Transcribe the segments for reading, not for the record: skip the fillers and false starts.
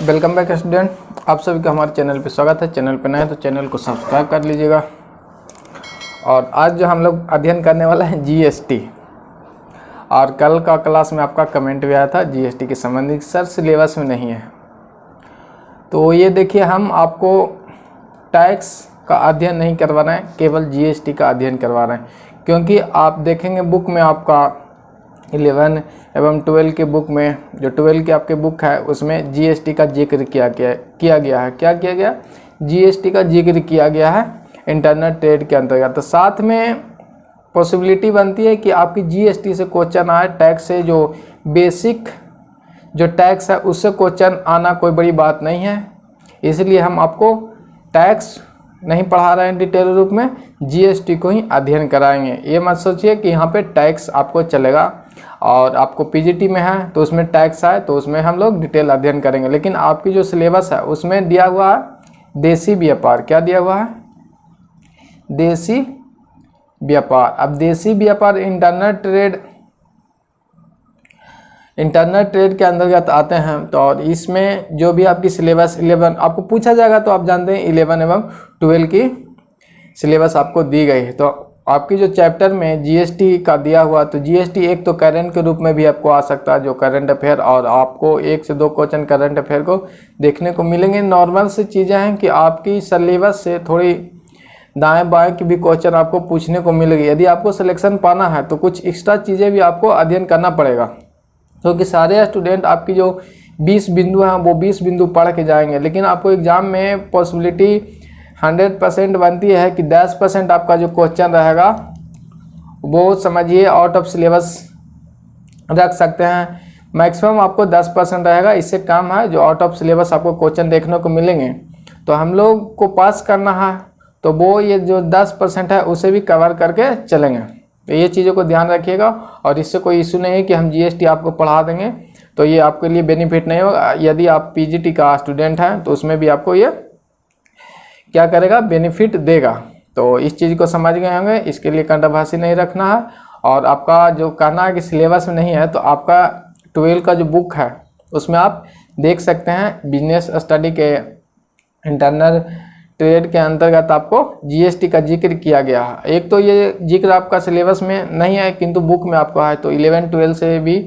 Welcome back student, आप सभी का हमारे चैनल पे स्वागत है। चैनल पे नए हैं तो चैनल को सब्सक्राइब कर लीजिएगा। और आज जो हम लोग अध्ययन करने वाला है जीएसटी, और कल का क्लास में आपका कमेंट भी आया था जीएसटी के संबंधित, सर सिलेबस में नहीं है। तो ये देखिए, हम आपको टैक्स का अध्ययन नहीं करवा रहे हैं, केवल जीएसटी का अध्ययन करवा रहे हैं। क्योंकि आप देखेंगे बुक में आपका 11 एवं 12 के बुक में, जो 12 के आपके बुक है उसमें जीएसटी का जिक्र किया गया है। क्या किया गया? जीएसटी का जिक्र किया गया है इंटरनल ट्रेड के अंतर्गत। तो साथ में पॉसिबिलिटी बनती है कि आपकी जीएसटी से क्वेश्चन आए, टैक्स से जो बेसिक जो टैक्स है उससे क्वेश्चन आना कोई बड़ी बात नहीं है। इसलिए हम आपको टैक्स नहीं पढ़ा रहे हैं डिटेल रूप में, जीएसटी को ही अध्ययन कराएंगे। ये मत सोचिए कि यहाँ पे टैक्स आपको चलेगा और आपको पीजीटी में है तो उसमें टैक्स है तो उसमें हम लोग डिटेल अध्ययन करेंगे। लेकिन आपकी जो सिलेबस है उसमें दिया हुआ है देसी व्यापार। क्या दिया हुआ है? देसी व्यापार। अब देसी व्यापार इंटरनल ट्रेड के अंतर्गत आते हैं। तो और इसमें जो भी आपकी सिलेबस 11 आपको पूछा जाएगा तो आप जानते हैं 11 एवं 12 की सिलेबस आपको दी गई है। तो आपकी जो चैप्टर में जीएसटी का दिया हुआ, तो जीएसटी एक तो करंट के रूप में भी आपको आ सकता है, जो करंट अफेयर, और आपको 1 से 2 क्वेश्चन करंट अफेयर को देखने को मिलेंगे। नॉर्मल से चीज़ें हैं कि आपकी सिलेबस से थोड़ी दाएं बाएं की भी क्वेश्चन आपको पूछने को मिलेगी। यदि आपको सिलेक्शन पाना है तो कुछ एक्स्ट्रा चीज़ें भी आपको अध्ययन करना पड़ेगा, क्योंकि सारे स्टूडेंट आपकी जो 20 बिंदु हैं वो 20 बिंदु पढ़ के जाएंगे। लेकिन आपको एग्ज़ाम में पॉसिबिलिटी 100% बनती है कि 10% आपका जो क्वेश्चन रहेगा वो समझिए आउट ऑफ सिलेबस रख सकते हैं। मैक्सिमम आपको 10% रहेगा, इससे कम है जो आउट ऑफ सिलेबस आपको क्वेश्चन देखने को मिलेंगे। तो हम लोग को पास करना है तो वो ये जो 10% है उसे भी कवर करके चलेंगे। तो ये चीज़ों को ध्यान रखिएगा। और इससे कोई इशू नहीं है कि हम जीएसटी आपको पढ़ा देंगे तो ये आपके लिए बेनिफिट नहीं होगा। यदि आप पीजीटी का स्टूडेंट हैं तो उसमें भी आपको ये क्या करेगा? बेनिफिट देगा। तो इस चीज़ को समझ गए होंगे, इसके लिए कंट्रोवर्सी नहीं रखना है। और आपका जो कहना है कि सिलेबस में नहीं है, तो आपका 12 का जो बुक है उसमें आप देख सकते हैं बिजनेस स्टडी के इंटरनल ट्रेड के अंतर्गत आपको जीएसटी का जिक्र किया गया है। एक तो ये जिक्र आपका सिलेबस में नहीं है किंतु बुक में आपको है, तो 11-12 से भी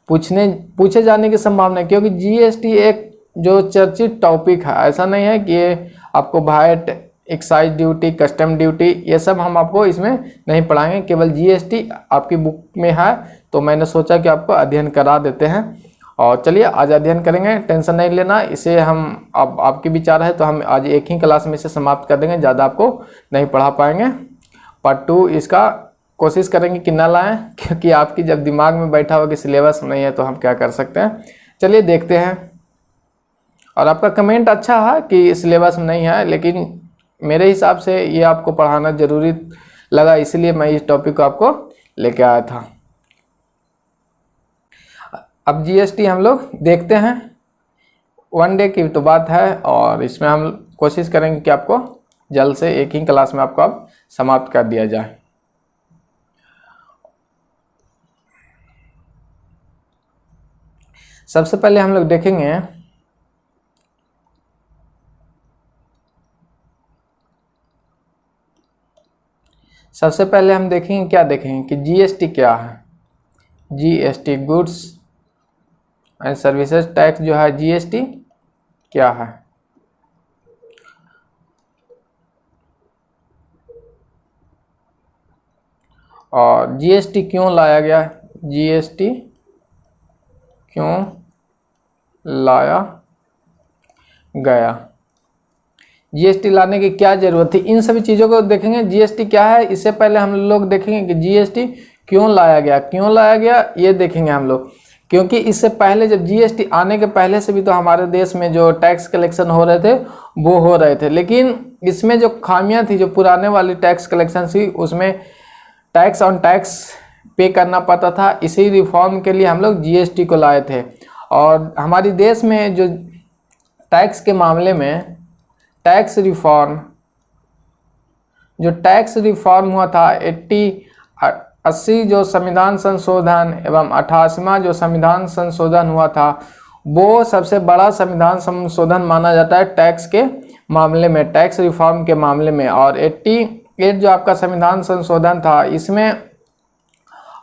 पूछे जाने की संभावना है। क्योंकि जीएसटी एक जो चर्चित टॉपिक है, ऐसा नहीं है कि ये आपको VAT, excise duty, custom duty ये सब हम आपको इसमें नहीं पढ़ाएंगे, केवल जीएसटी आपकी बुक में है। तो मैंने सोचा कि आपको अध्ययन करा देते हैं। और चलिए आज अध्ययन करेंगे, टेंशन नहीं लेना। इसे हम अब आपकी विचार है तो हम आज एक ही क्लास में इसे समाप्त कर देंगे, ज़्यादा आपको नहीं पढ़ा पाएंगे। पार्ट 2 इसका कोशिश करेंगे कि ना लाएं, क्योंकि आपकी जब दिमाग में बैठा हो कि सिलेबस नहीं है तो हम क्या कर सकते हैं। चलिए देखते हैं। और आपका कमेंट अच्छा है कि सिलेबस में नहीं है, लेकिन मेरे हिसाब से ये आपको पढ़ाना ज़रूरी लगा, इसलिए मैं इस टॉपिक को आपको लेके आया था। अब जीएसटी हम लोग देखते हैं। 1 डे की तो बात है और इसमें हम कोशिश करेंगे कि आपको जल्द से एक ही क्लास में आपको अब समाप्त कर दिया जाए। सबसे पहले हम लोग देखेंगे क्या देखेंगे कि जीएसटी क्या है। GST goods and services tax जो है, जीएसटी क्या है। और जीएसटी क्यों लाया गया? जीएसटी क्यों लाया गया? जीएसटी लाने की क्या जरूरत थी, इन सभी चीज़ों को देखेंगे। जीएसटी क्या है इससे पहले हम लोग देखेंगे कि जीएसटी क्यों लाया गया ये देखेंगे हम लोग। क्योंकि इससे पहले जब जीएसटी आने के पहले से भी तो हमारे देश में जो टैक्स कलेक्शन हो रहे थे वो हो रहे थे, लेकिन इसमें जो खामियां थी, जो पुराने वाली टैक्स कलेक्शन थी, उसमें टैक्स ऑन टैक्स पे करना पड़ता था। इसी रिफॉर्म के लिए हम लोग जीएसटी को लाए थे। और हमारे देश में जो टैक्स के मामले में टैक्स रिफॉर्म हुआ था 80 जो संविधान संशोधन एवं 88वां जो संविधान संशोधन हुआ था, वो सबसे बड़ा संविधान संशोधन माना जाता है टैक्स के मामले में, टैक्स रिफॉर्म के मामले में। और 88 जो आपका संविधान संशोधन था, इसमें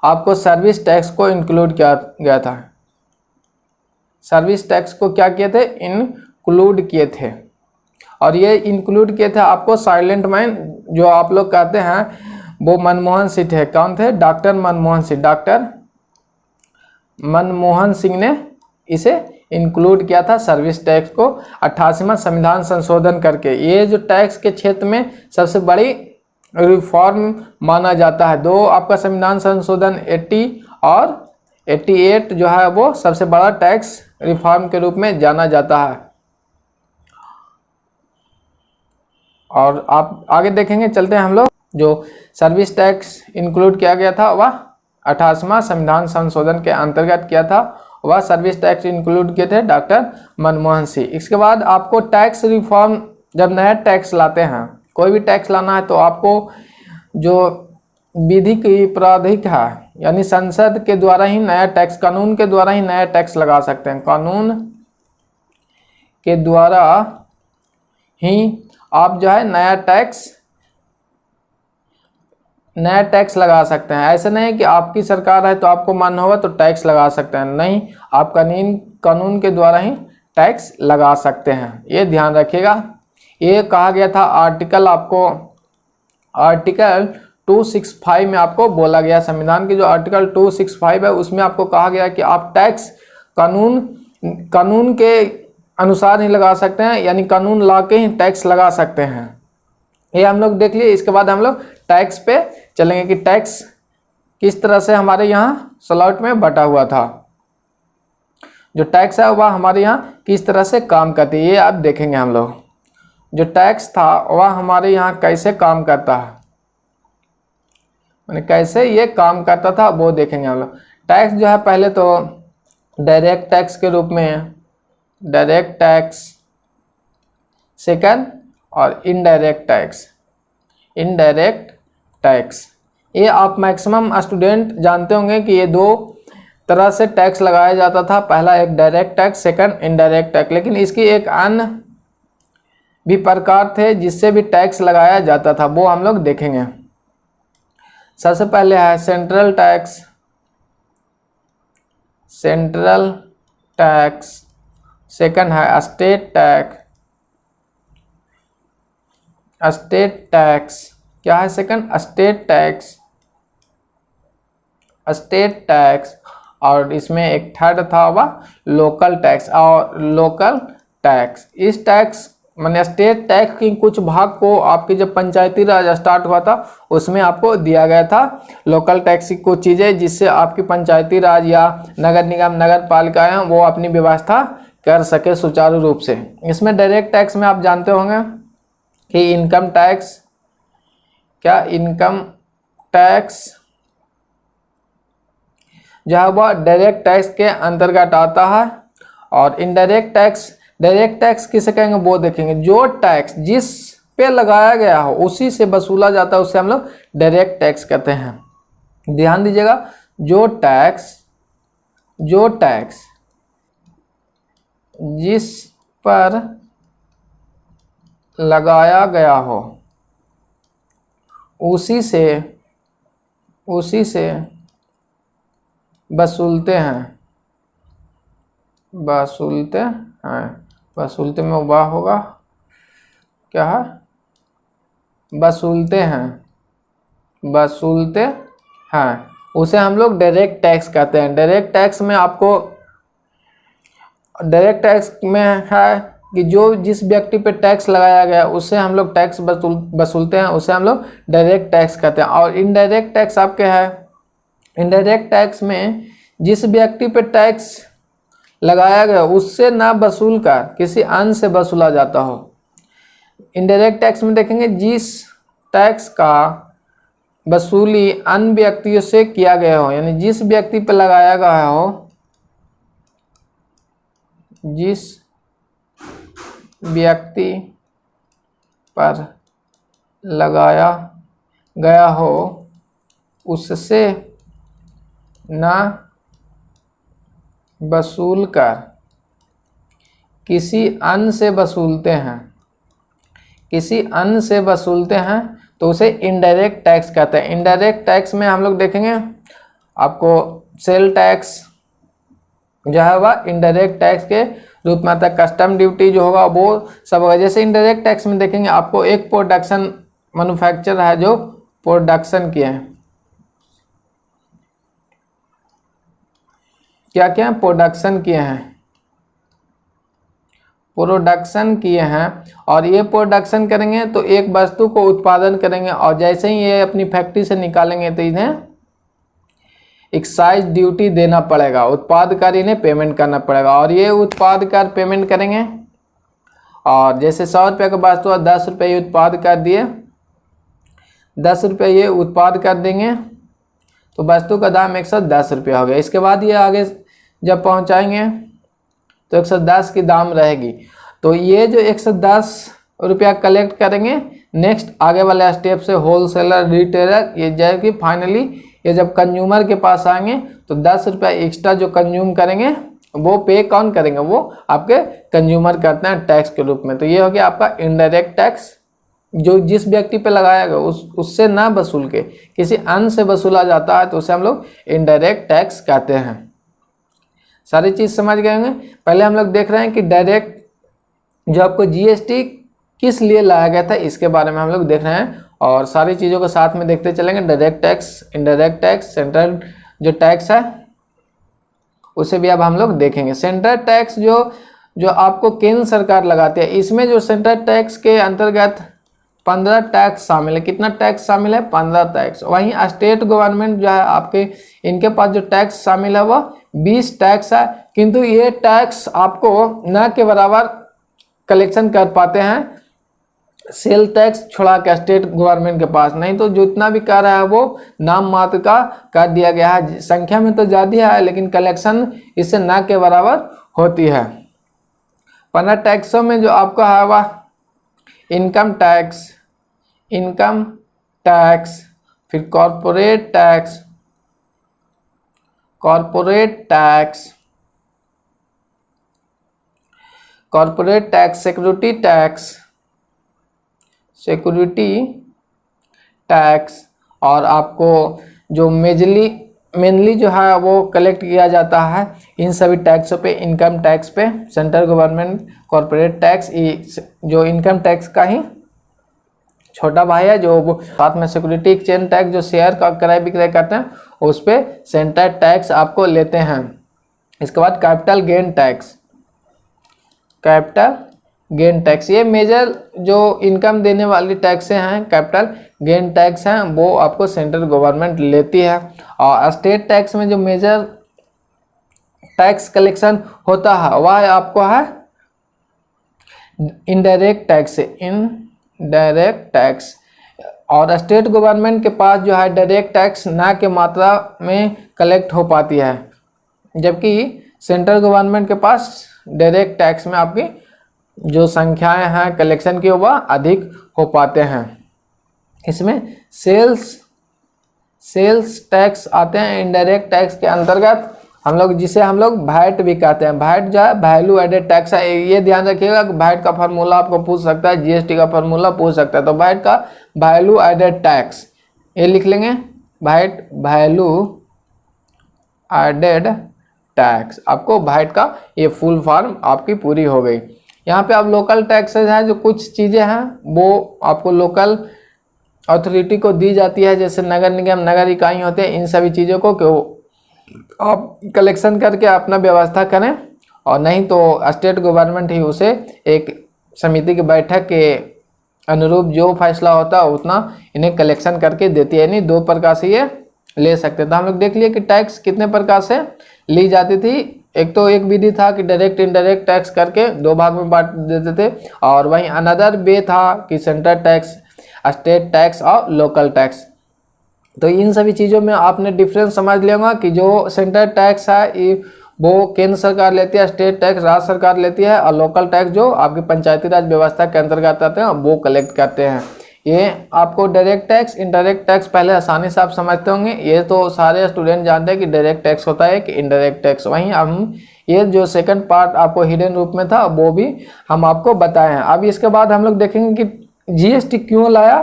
आपको सर्विस टैक्स को इंक्लूड किया गया था। सर्विस टैक्स को क्या किए थे? इंक्लूड किए थे। और ये इंक्लूड किए थे आपको साइलेंट मैन जो आप लोग कहते हैं, वो मनमोहन सिंह थे। कौन थे? डॉक्टर मनमोहन सिंह। डॉक्टर मनमोहन सिंह ने इसे इंक्लूड किया था सर्विस टैक्स को 88वां संविधान संशोधन करके। ये जो टैक्स के क्षेत्र में सबसे बड़ी रिफॉर्म माना जाता है। दो आपका संविधान संशोधन 80 और 88 जो है वो सबसे बड़ा टैक्स रिफॉर्म के रूप में जाना जाता है। और आप आगे देखेंगे, चलते हैं हम लोग। जो सर्विस टैक्स इंक्लूड किया गया था वह 88वां संविधान संशोधन के अंतर्गत किया था, वह सर्विस टैक्स इंक्लूड किए थे डॉक्टर मनमोहन सिंह। इसके बाद आपको टैक्स रिफॉर्म, जब नया टैक्स लाते हैं, कोई भी टैक्स लाना है तो आपको जो विधिक प्राधिक है, यानी संसद के द्वारा ही नया टैक्स, कानून के द्वारा ही नया टैक्स लगा सकते हैं। कानून के द्वारा ही आप जो है नया टैक्स लगा सकते हैं। ऐसे नहीं कि आपकी सरकार है तो आपको मन होगा तो टैक्स लगा सकते हैं, नहीं, आप कानून के द्वारा ही टैक्स लगा सकते हैं, ये ध्यान रखिएगा। ये कहा गया था आर्टिकल 265 में आपको बोला गया, संविधान की जो आर्टिकल 265 है उसमें आपको कहा गया कि आप टैक्स कानून के अनुसार ही लगा सकते हैं, यानी कानून ला के ही टैक्स लगा सकते हैं। ये हम लोग देख लिए। इसके बाद हम लोग टैक्स पे चलेंगे कि टैक्स किस तरह से हमारे यहाँ स्लॉट में बटा हुआ था। जो टैक्स है वह हमारे यहाँ किस तरह से काम करती है, ये आप देखेंगे हम लोग। जो टैक्स था वह हमारे यहाँ कैसे काम करता है, मैंने कैसे ये काम करता था वो देखेंगे हम लोग। टैक्स जो है पहले तो डायरेक्ट टैक्स के रूप में, डायरेक्ट टैक्स सेकंड, और इनडायरेक्ट टैक्स। ये आप मैक्सिमम स्टूडेंट जानते होंगे कि ये दो तरह से टैक्स लगाया जाता था। पहला एक direct tax, second indirect tax. लेकिन इसकी एक अन्य भी प्रकार थे जिससे भी टैक्स लगाया जाता था, वो हम लोग देखेंगे। सबसे पहले है सेंट्रल टैक्स, सेकंड है स्टेट टैक्स। क्या है सेकंड? State tax. और इसमें एक थर्ड था वह लोकल टैक्स। इस टैक्स माने स्टेट टैक्स की कुछ भाग को आपकी जब पंचायती राज स्टार्ट हुआ था उसमें आपको दिया गया था लोकल टैक्स की कुछ चीज़ें, जिससे आपकी पंचायती राज या नगर निगम, नगर पालिकाएं वो अपनी व्यवस्था कर सके सुचारू रूप से। इसमें डायरेक्ट टैक्स में आप जानते होंगे कि इनकम टैक्स जो है वह डायरेक्ट टैक्स के अंतर्गत आता है। और इनडायरेक्ट टैक्स, डायरेक्ट टैक्स किसे कहेंगे वो देखेंगे। जो टैक्स जिस पे लगाया गया हो उसी से वसूला जाता है, उसे हम लोग डायरेक्ट टैक्स कहते हैं। ध्यान दीजिएगा, जो टैक्स जिस पर लगाया गया हो उसी से वसूलते में वाह होगा, क्या है? वसूलते हैं, उसे हम लोग डायरेक्ट टैक्स कहते हैं। डायरेक्ट टैक्स में है कि जो जिस व्यक्ति पे टैक्स लगाया गया उससे हम लोग टैक्स वसूलते हैं, उसे हम लोग डायरेक्ट टैक्स कहते हैं। और इनडायरेक्ट टैक्स आपके है, इनडायरेक्ट टैक्स में जिस व्यक्ति पे टैक्स लगाया गया उससे ना वसूल कर किसी अन्य से वसूला जाता हो। इनडायरेक्ट टैक्स में देखेंगे जिस टैक्स का वसूली अन्य व्यक्तियों से किया गया हो, यानी जिस व्यक्ति पे लगाया गया हो, जिस व्यक्ति पर लगाया गया हो उससे ना वसूल कर किसी अन्य से वसूलते हैं, किसी अन्य से वसूलते हैं तो उसे इनडायरेक्ट टैक्स कहते हैं। इनडायरेक्ट टैक्स में हम लोग देखेंगे आपको सेल टैक्स जो है वह इनडायरेक्ट टैक्स के रूप में आता है। कस्टम ड्यूटी जो होगा वो सब होगा। जैसे इनडायरेक्ट टैक्स में देखेंगे आपको एक प्रोडक्शन मैन्युफैक्चर है जो प्रोडक्शन किए हैं, क्या क्या प्रोडक्शन किए हैं, प्रोडक्शन किए हैं और ये प्रोडक्शन करेंगे तो एक वस्तु को उत्पादन करेंगे और जैसे ही ये अपनी फैक्ट्री से निकालेंगे तो इन्हें एक्साइज ड्यूटी देना पड़ेगा, उत्पाद कर इन्हें पेमेंट करना पड़ेगा और ये उत्पाद कर पेमेंट करेंगे। और जैसे 100 रुपये का वस्तु है, 10 रुपये ये उत्पाद कर दिए, 10 रुपये ये उत्पाद कर देंगे तो वस्तु का दाम 110 रुपये हो गया। इसके बाद ये आगे जब पहुंचाएंगे तो 110 की दाम रहेगी। तो ये जो 110 रुपया कलेक्ट करेंगे, नेक्स्ट आगे वाले स्टेप से होलसेलर, रिटेलर, ये जाएगी फाइनली ये जब कंज्यूमर के पास आएंगे तो 10 रुपया एक्स्ट्रा जो कंज्यूम करेंगे वो पे कौन करेंगे, वो आपके कंज्यूमर करते हैं टैक्स के रूप में। तो ये हो गया आपका इनडायरेक्ट टैक्स, जो जिस व्यक्ति पे लगाया गया उससे ना वसूल के किसी अन्य से वसूला जाता है तो उसे हम लोग इनडायरेक्ट टैक्स कहते हैं। सारी चीज़ समझ गए होंगे। पहले हम लोग देख रहे हैं कि डायरेक्ट जो आपको जीएसटी किस लिए लाया गया था इसके बारे में हम लोग देख रहे हैं और सारी चीज़ों को साथ में देखते चलेंगे। Direct tax, indirect tax, central जो टैक्स है उसे भी अब हम लोग देखेंगे। सेंट्रल टैक्स जो आपको केंद्र सरकार लगाती है, इसमें जो सेंट्रल टैक्स के अंतर्गत 15 टैक्स शामिल है। कितना टैक्स शामिल है? 15 टैक्स। वहीं स्टेट गवर्नमेंट जो है आपके, इनके पास जो टैक्स शामिल है वह 20 टैक्स है, किंतु ये टैक्स आपको न के बराबर कलेक्शन कर पाते हैं सेल टैक्स छोड़ा के स्टेट गवर्नमेंट के पास। नहीं तो जितना भी कर रहा है वो नाम मात्र का कर दिया गया है, संख्या में तो ज़्यादा है लेकिन कलेक्शन इससे न के बराबर होती है। 15 टैक्सों में जो आपका है वह इनकम टैक्स, इनकम टैक्स, फिर corporate tax, corporate tax, corporate tax, security tax, security tax और आपको जो मेनली जो है वो कलेक्ट किया जाता है इन सभी टैक्सों पे, इनकम टैक्स पे, सेंट्रल गवर्नमेंट, कॉरपोरेट टैक्स, जो इनकम टैक्स का ही छोटा भाई है, जो साथ में सिक्योरिटी एक्सचेंज टैक्स जो शेयर का क्रय विक्रय करते हैं उस पर सेंट्रल टैक्स आपको लेते हैं। इसके बाद capital gain tax, capital gain tax, ये मेजर जो इनकम देने वाली टैक्सें हैं, कैपिटल गेन टैक्स हैं, वो आपको सेंट्रल गवर्नमेंट लेती है। और स्टेट टैक्स में जो मेजर टैक्स कलेक्शन होता है वह आपको है इनडायरेक्ट टैक्स, इनडायरेक्ट टैक्स। और स्टेट गवर्नमेंट के पास जो है डायरेक्ट टैक्स ना के मात्रा में कलेक्ट हो पाती है, जबकि सेंट्रल गवर्नमेंट के पास डायरेक्ट टैक्स में आपकी जो संख्याएं हैं कलेक्शन की वह अधिक हो पाते हैं। इसमें सेल्स टैक्स आते हैं इनडायरेक्ट टैक्स के अंतर्गत, हम लोग जिसे हम लोग वैट भी कहते हैं। वैट जो है वैल्यू एडेड टैक्स है। ये ध्यान रखिएगा कि वैट का फार्मूला आपको पूछ सकता है, जीएसटी का फार्मूला पूछ सकता है। तो वैट का वैल्यू एडेड टैक्स ये लिख लेंगे, वैट वैल्यू एडेड टैक्स। आपको वैट का ये फुल फॉर्म आपकी पूरी हो गई। यहाँ पे अब लोकल टैक्सेस हैं, जो कुछ चीज़ें हैं वो आपको लोकल अथॉरिटी को दी जाती है, जैसे नगर निगम, नगर इकाई होते हैं, इन सभी चीज़ों को आप कलेक्शन करके अपना व्यवस्था करें, और नहीं तो स्टेट गवर्नमेंट ही उसे एक समिति की बैठक के अनुरूप जो फैसला होता है उतना इन्हें कलेक्शन करके देती है। यानी 2 प्रकार से ये ले सकते हैं। तो हम लोग देख लिए कि टैक्स कितने प्रकार से ली जाती थी। एक तो एक विधि था कि डायरेक्ट इनडायरेक्ट टैक्स करके 2 भाग में बांट देते थे, और वहीं अनदर वे था कि सेंट्रल टैक्स, स्टेट टैक्स और लोकल टैक्स। तो इन सभी चीज़ों में आपने डिफरेंस समझ लिया कि जो सेंट्रल टैक्स है वो केंद्र सरकार लेती है, स्टेट टैक्स राज्य सरकार लेती है, और लोकल टैक्स जो आपकी पंचायती राज व्यवस्था के अंतर्गत आते हैं वो कलेक्ट करते हैं। ये आपको डायरेक्ट टैक्स, इनडायरेक्ट टैक्स पहले आसानी से आप समझते होंगे। ये तो सारे स्टूडेंट जानते हैं कि डायरेक्ट टैक्स होता है कि इनडायरेक्ट टैक्स। वहीं हम ये जो सेकंड पार्ट आपको हिडन रूप में था वो भी हम आपको बताए हैं। अब इसके बाद हम लोग देखेंगे कि जीएसटी क्यों लाया।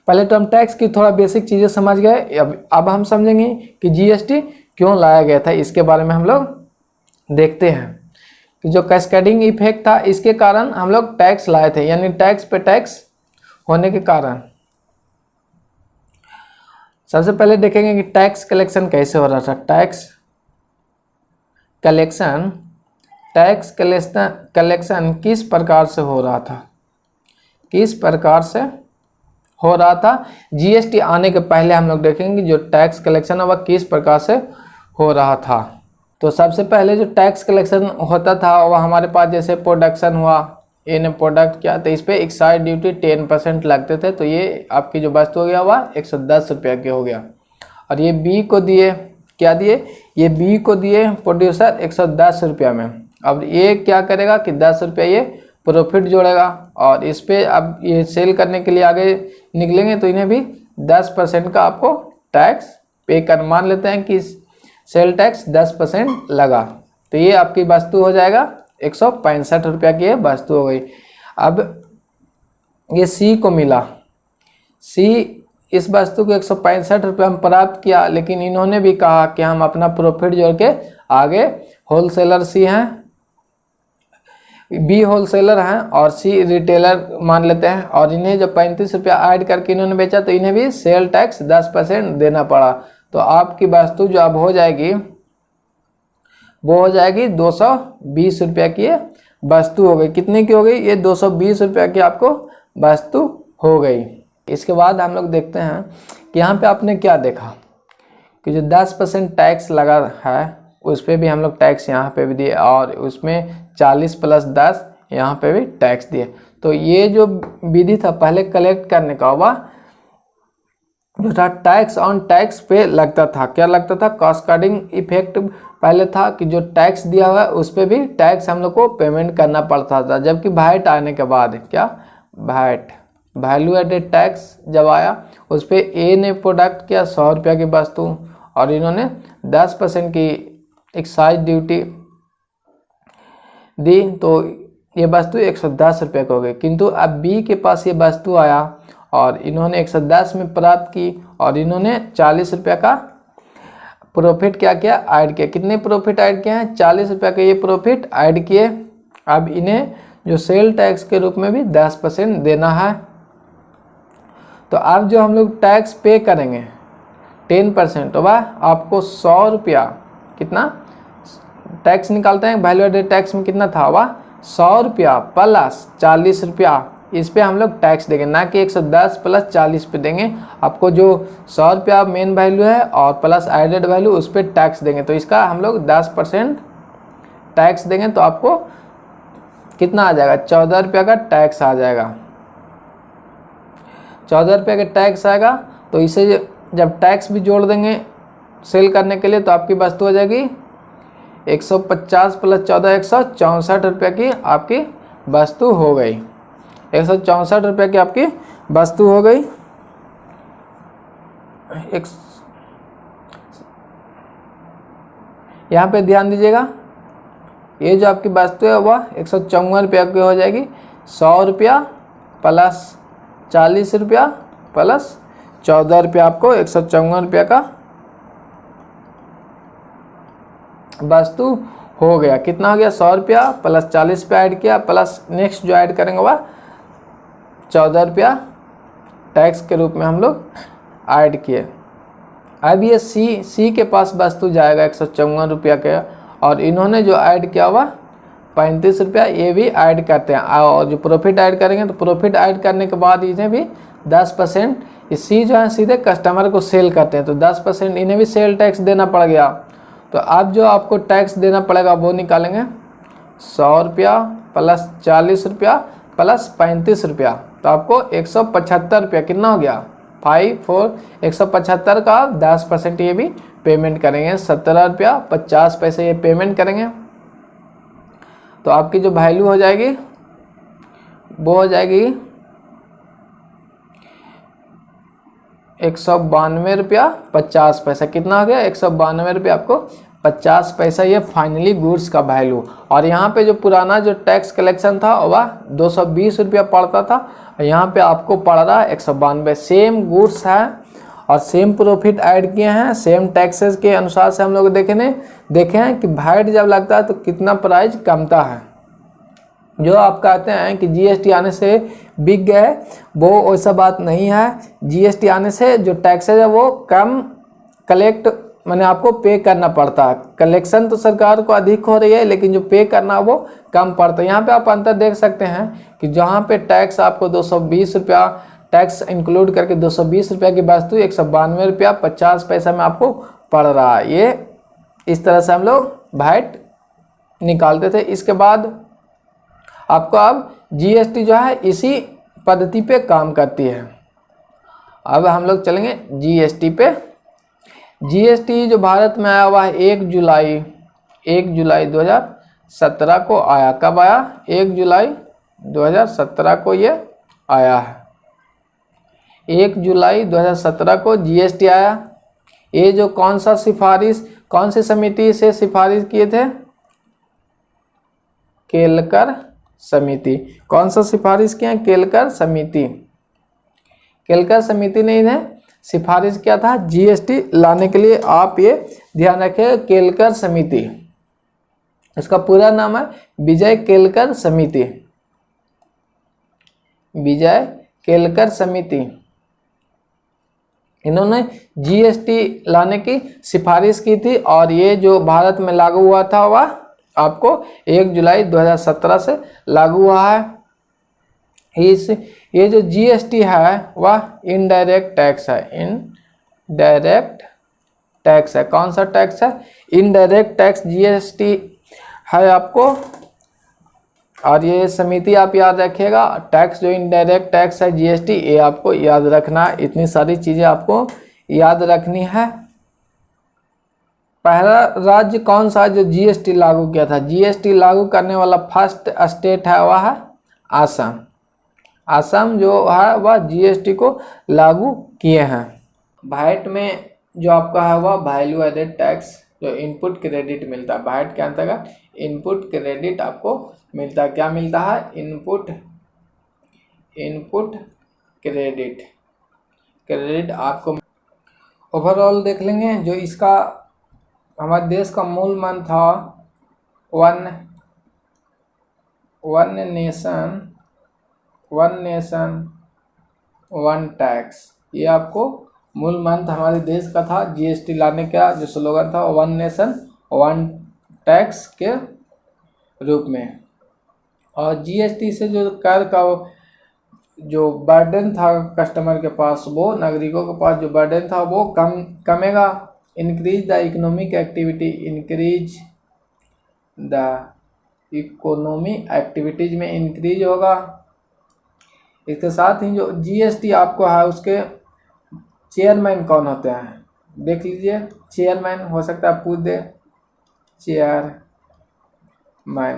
पहले तो हम टैक्स की थोड़ा बेसिक चीज़ें समझ गए, अब हम समझेंगे कि जीएसटी क्यों लाया गया था। इसके बारे में हम लोग देखते हैं कि जो कैस्केडिंग इफेक्ट था इसके कारण हम लोग टैक्स लाए थे, यानी टैक्स पे टैक्स होने के कारण। सबसे पहले देखेंगे कि टैक्स कलेक्शन कैसे हो रहा था। टैक्स कलेक्शन किस प्रकार से हो रहा था, किस प्रकार से हो रहा था। जीएसटी आने के पहले हम लोग देखेंगे जो टैक्स कलेक्शन है वह किस प्रकार से हो रहा था। तो सबसे पहले जो टैक्स कलेक्शन होता था वह हमारे पास जैसे प्रोडक्शन हुआ, इन प्रोडक्ट क्या, तो इस पर एक्साइज ड्यूटी 10% लगते थे। तो ये आपकी जो वस्तु हो गया वह 110 रुपये की हो गया। और ये बी को दिए, क्या दिए, ये बी को दिए प्रोड्यूसर 110 रुपया में। अब ये क्या करेगा कि 10 रुपया ये प्रॉफिट जोड़ेगा और इस पर अब ये सेल करने के लिए आगे निकलेंगे तो इन्हें भी 10% का आपको टैक्स पे कर, मान लेते हैं कि सेल टैक्स 10% लगा। तो ये आपकी वस्तु हो जाएगा 165 रुपया की वस्तु हो गई। अब ये सी को मिला, सी इस वस्तु को 165 रुपये हम प्राप्त किया, लेकिन इन्होंने भी कहा कि हम अपना प्रॉफिट जोड़ के आगे, होलसेलर सी हैं, बी होलसेलर हैं और सी रिटेलर मान लेते हैं, और इन्हें जब 35 रुपया ऐड करके इन्होंने बेचा तो इन्हें भी सेल टैक्स 10% देना पड़ा। तो आपकी वस्तु जो अब हो जाएगी वो हो जाएगी 220 रुपया की वस्तु हो गई। कितने की हो गई, ये 220 रुपया की आपको वस्तु हो गई। इसके बाद हम लोग देखते हैं कि यहाँ पे आपने क्या देखा कि जो 10% टैक्स लगा है उस पर भी हम लोग टैक्स यहाँ पे भी दिए, और उसमें 40 + 10 यहाँ पे भी टैक्स दिए। तो ये जो विधि था पहले कलेक्ट करने का वह जो था टैक्स ऑन टैक्स पे लगता था। क्या लगता था, कास्केडिंग इफेक्ट पहले था कि जो टैक्स दिया हुआ है उस पर भी टैक्स हम लोग को पेमेंट करना पड़ता था। जबकि वैट आने के बाद, क्या वैट, वैल्यू एडेड टैक्स जब आया उस पर ए ने प्रोडक्ट किया 100 रुपया की वस्तु और इन्होंने 10% की एक्साइज ड्यूटी दी, तो ये वस्तु 110 रुपये की हो गई। किंतु अब बी के पास ये वस्तु आया और इन्होंने 110 में प्राप्त की और इन्होंने 40 रुपये का प्रॉफिट क्या किया, ऐड किया। कितने प्रॉफिट ऐड किए हैं, 40 रुपये का ये प्रॉफिट ऐड किए। अब इन्हें जो सेल टैक्स के रूप में भी 10% देना है। तो अब जो हम लोग टैक्स पे करेंगे 10%, तो वह आपको 100 रुपया, कितना टैक्स निकालते हैं वैल्यू एडेड टैक्स में कितना था, वह 100 रुपया प्लस 40 रुपया, इस पे हम लोग टैक्स देंगे, ना कि 110 + 40 पे देंगे। आपको जो 100 रुपया मेन वैल्यू है और प्लस एडेड वैल्यू उस पर टैक्स देंगे। तो इसका हम लोग 10% टैक्स देंगे तो आपको कितना आ जाएगा, 14 रुपया का टैक्स आ जाएगा। 14 रुपये का टैक्स आएगा। तो इसे जब टैक्स भी जोड़ देंगे सेल करने के लिए तो आपकी वस्तु हो जाएगी 150 + 14 164 रुपये की आपकी वस्तु हो गई। 164 रुपये की आपकी वस्तु हो गई। यहाँ पे ध्यान दीजिएगा, ये जो आपकी वस्तु है वह 154 रुपये की हो जाएगी। 100 रुपया प्लस 40 रुपया प्लस 14 रुपया, आपको 154 रुपये का वस्तु हो गया। कितना हो गया, 100 रुपया प्लस 40 रुपया ऐड किया, प्लस नेक्स्ट जो ऐड करेंगे वह 14 रुपया टैक्स के रूप में हम लोग ऐड किए। अब ये सी के पास वस्तु जाएगा 154 रुपया के, और इन्होंने जो ऐड किया हुआ 35 रुपया ये भी ऐड करते हैं। और जो प्रॉफिट ऐड करेंगे तो प्रॉफिट ऐड करने के बाद इन्हें भी 10%, सी जो है सीधे कस्टमर को सेल करते हैं तो 10% इन्हें भी सेल टैक्स देना पड़ गया। तो अब जो आपको टैक्स देना पड़ेगा वो निकालेंगे, 100 रुपया प्लस 40 रुपया प्लस 35 रुपया, तो आपको 175 रुपया कितना हो गया, 175 का 10% ये भी पेमेंट करेंगे, 17 रुपया 50 पैसे ये पेमेंट करेंगे। तो आपकी जो वैल्यू हो जाएगी वो हो जाएगी ₹192.50। कितना हो गया? ₹192 आपको 50 पैसा, ये फाइनली गुड्स का वैल्यू। और यहाँ पे जो पुराना जो टैक्स कलेक्शन था वह ₹220 पड़ता था, यहाँ पे आपको पड़ रहा है 192। सेम गुड्स है और सेम प्रॉफिट ऐड किए हैं, सेम टैक्सेस के अनुसार से हम लोग देखे हैं कि वैट जब लगता है तो कितना प्राइस कमता है। जो आप कहते हैं कि जीएसटी आने से बिक गए, वो वैसा बात नहीं है। जीएसटी आने से जो टैक्सेस है वो कम कलेक्ट मैंने आपको पे करना पड़ता है। कलेक्शन तो सरकार को अधिक हो रही है, लेकिन जो पे करना वो कम पड़ता है। यहाँ पे आप अंतर देख सकते हैं कि जहाँ पे टैक्स आपको ₹220 टैक्स इंक्लूड करके ₹220 की वस्तु ₹192.50 में आपको पड़ रहा है। ये इस तरह से हम लोग वैट निकालते थे। इसके बाद आपको अब जीएसटी जो है इसी पद्धति पे काम करती है। अब हम लोग चलेंगे जीएसटी पे। जीएसटी जो भारत में आया हुआ है 1 जुलाई 2017 को आया। कब आया? 1 जुलाई 2017 को ये आया है। 1 जुलाई 2017 को जीएसटी आया। ये जो कौन सी समिति से सिफारिश किए थे? केलकर समिति। कौन सा सिफारिश किया? केलकर समिति। केलकर समिति ने इन्हें सिफारिश किया था जीएसटी लाने के लिए। आप ये ध्यान रखें, केलकर समिति, इसका पूरा नाम है विजय केलकर समिति। विजय केलकर समिति, इन्होंने जीएसटी लाने की सिफारिश की थी और ये जो भारत में लागू हुआ था वह आपको 1 जुलाई 2017 से लागू हुआ है। ये जो जीएसटी है वह इनडायरेक्ट टैक्स है। इनडायरेक्ट टैक्स है। कौन सा टैक्स है? इनडायरेक्ट टैक्स जीएसटी है आपको। और ये समिति आप याद रखिएगा, टैक्स जो इनडायरेक्ट टैक्स है जीएसटी, ये आपको याद रखना है। इतनी सारी चीज़ें आपको याद रखनी है। पहला राज्य कौन सा जो जीएसटी लागू किया था? जीएसटी लागू करने वाला फर्स्ट स्टेट है वह है आसाम। आसाम जो है वह जीएसटी को लागू किए हैं। वैट में जो आपका है वह वैल्यू एडेड टैक्स, जो इनपुट क्रेडिट मिलता है वैट के अंतर्गत, इनपुट क्रेडिट आपको मिलता है। क्या मिलता है? इनपुट क्रेडिट आपको। ओवरऑल देख लेंगे, जो इसका हमारे देश का मूल मंत्र था वन नेशन वन टैक्स। ये आपको मूल मंत्र हमारे देश का था। जीएसटी लाने का जो स्लोगन था वन नेशन वन टैक्स के रूप में। और जीएसटी से जो कर का जो बर्डन था कस्टमर के पास, वो नागरिकों के पास जो बर्डन था वो कमेगा। Increase the economic activity, increase the economy activities में इंक्रीज होगा। इसके साथ ही जो जीएसटी आपको है उसके चेयरमैन कौन होते हैं देख लीजिए। चेयरमैन हो सकता है पूछ दे,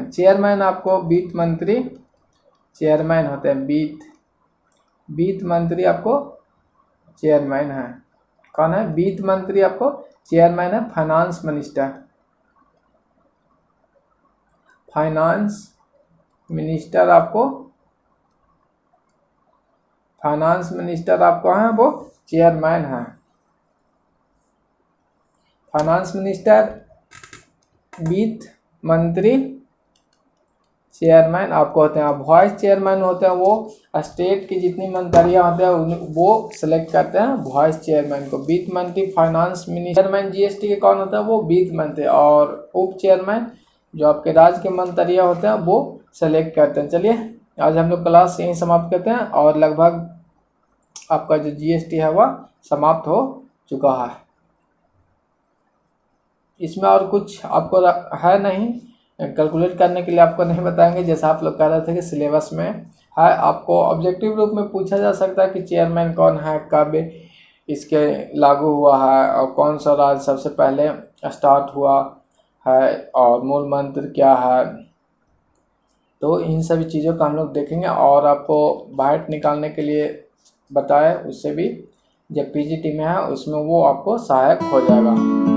चेयरमैन आपको वित्त मंत्री चेयरमैन होते हैं। वित्त मंत्री आपको चेयरमैन है। कौन है? वित्त मंत्री आपको चेयरमैन है। फाइनेंस मिनिस्टर आपको है वो चेयरमैन है। फाइनेंस मिनिस्टर, वित्त मंत्री, चेयरमैन आपको होते हैं। वाइस चेयरमैन होते हैं वो स्टेट की जितनी मंत्रियां होते हैं वो सेलेक्ट करते हैं वाइस चेयरमैन को। वित्त मंत्री, फाइनेंस मिनिस्टर, चेयरमैन जीएसटी के कौन होता है? वो वित्त मंत्री। और उप चेयरमैन जो आपके राज्य के मंत्रियां होते हैं वो सेलेक्ट करते हैं। चलिए आज हम लोग क्लास यहीं समाप्त करते हैं और लगभग आपका जो जीएसटी है वह समाप्त हो चुका है। इसमें और कुछ आपको है नहीं, कैलकुलेट करने के लिए आपको नहीं बताएंगे। जैसा आप लोग कह रहे थे कि सिलेबस में है, आपको ऑब्जेक्टिव रूप में पूछा जा सकता है कि चेयरमैन कौन है, कब इसके लागू हुआ है और कौन सा राज्य सबसे पहले स्टार्ट हुआ है और मूल मंत्र क्या है। तो इन सभी चीज़ों का हम लोग देखेंगे और आपको वैट निकालने के लिए बताए उससे भी जब पीजीटी में है उसमें वो आपको सहायक हो जाएगा।